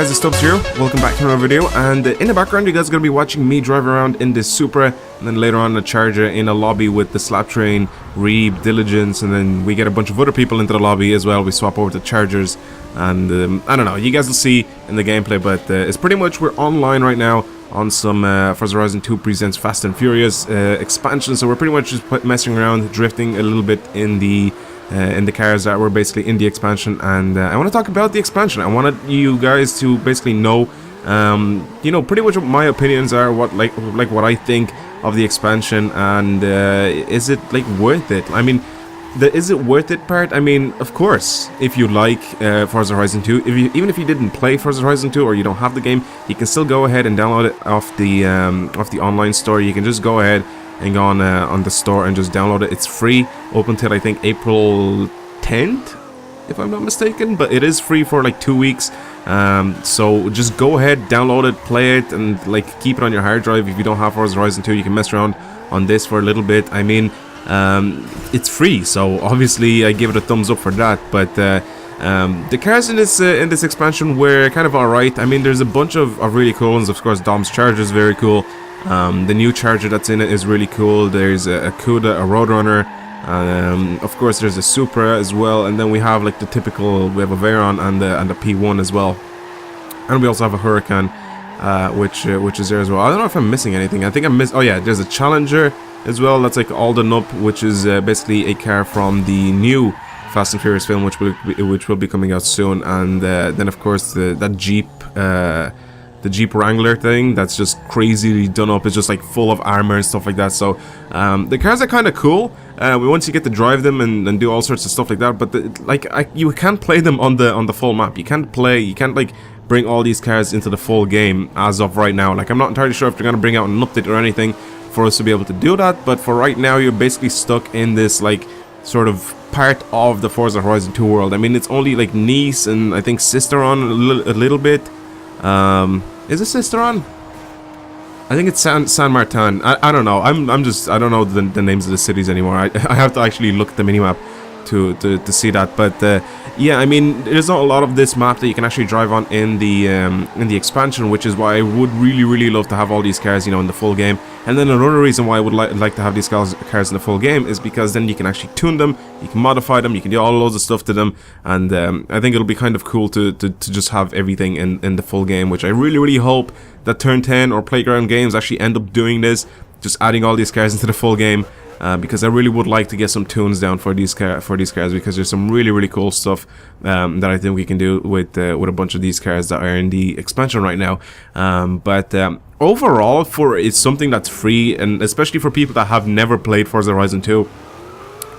guys, it's Stubbs here. Welcome back to another video, and in the background you guys are going to be watching me drive around in this Supra, and then later on the Charger in a lobby with the Slap Train, Reeb, Diligence, and then we get a bunch of other people into the lobby as well. We swap over to Chargers, and I don't know, you guys will see in the gameplay, but it's pretty much we're online right now on some Forza Horizon 2 Presents Fast and Furious expansion, so we're pretty much just messing around, drifting a little bit in the cars that were basically in the expansion, and I want to talk about the expansion. I wanted you guys to basically know, you know, pretty much what my opinions are, what like what I think of the expansion, and is it like worth it? I mean, the is it worth it part, I mean, of course, if you like Forza Horizon 2, even if you didn't play Forza Horizon 2 or you don't have the game, you can still go ahead and download it off the online store. You can just go ahead and go on the store and just download it. It's free up until I think April 10th, if I'm not mistaken, but it is free for like 2 weeks. So just go ahead, download it, play it, and like keep it on your hard drive. If you don't have Forza Horizon 2, you can mess around on this for a little bit. I mean, it's free, so obviously I give it a thumbs up for that. But the cars in this expansion were kind of alright. I mean, there's a bunch of really cool ones. Of course, Dom's Charger is very cool. The new Charger that's in it is really cool. There's a Cuda, a Roadrunner, of course there's a Supra as well, and then we have like the typical, we have a Veyron and the P1 as well, and we also have a Huracan, which is there as well. I don't know if I'm missing anything. I think I missed, oh yeah, there's a Challenger as well. That's like all done up, which is basically a car from the new Fast and Furious film, which will be coming out soon, and then of course that Jeep, the Jeep Wrangler thing that's just crazily done up. It's just like full of armor and stuff like that. So the cars are kind of cool once you get to drive them and do all sorts of stuff like that. But you can't play them on the full map. You can't like bring all these cars into the full game as of right now. Like, I'm not entirely sure if they're gonna bring out an update or anything for us to be able to do that. But for right now, you're basically stuck in this like sort of part of the Forza Horizon 2 world. I mean, it's only like Nice and I think Sisteron a little bit. Is it Sisteron? I think it's San Martin. I don't know. I'm just, I don't know the names of the cities anymore. I have to actually look at the minimap to see that. But yeah, I mean, there's not a lot of this map that you can actually drive on in the expansion, which is why I would really love to have all these cars, you know, in the full game. And then another reason why I would like to have these cars in the full game is because then you can actually tune them, you can modify them, you can do all loads of stuff to them, and I think it'll be kind of cool to just have everything in the full game, which I really hope that Turn 10 or Playground Games actually end up doing this, just adding all these cars into the full game. Because I really would like to get some tunes down for these cars, because there's some really cool stuff that I think we can do with a bunch of these cars that are in the expansion right now. But overall, it's something that's free, and especially for people that have never played Forza Horizon 2,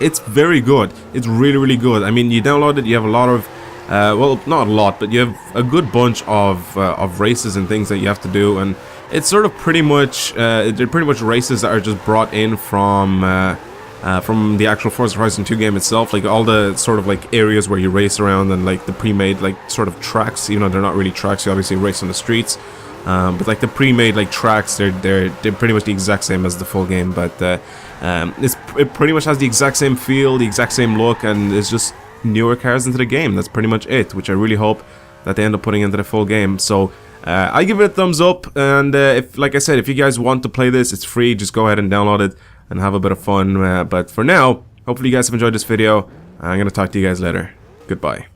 it's very good. It's really good. I mean, you download it, you have a lot of well, not a lot, but you have a good bunch of races and things that you have to do, and it's sort of pretty much they're pretty much races that are just brought in from the actual Forza Horizon 2 game itself, like all the sort of like areas where you race around, and like the pre-made like sort of tracks. You know, they're not really tracks. You obviously race on the streets, but like the pre-made like tracks, they're pretty much the exact same as the full game. But it pretty much has the exact same feel, the exact same look, and it's just newer cars into the game. That's pretty much it, which I really hope that they end up putting into the full game. So I give it a thumbs up, and if, like I said, if you guys want to play this, it's free. Just go ahead and download it and have a bit of fun. But for now, hopefully you guys have enjoyed this video. I'm gonna talk to you guys later. Goodbye.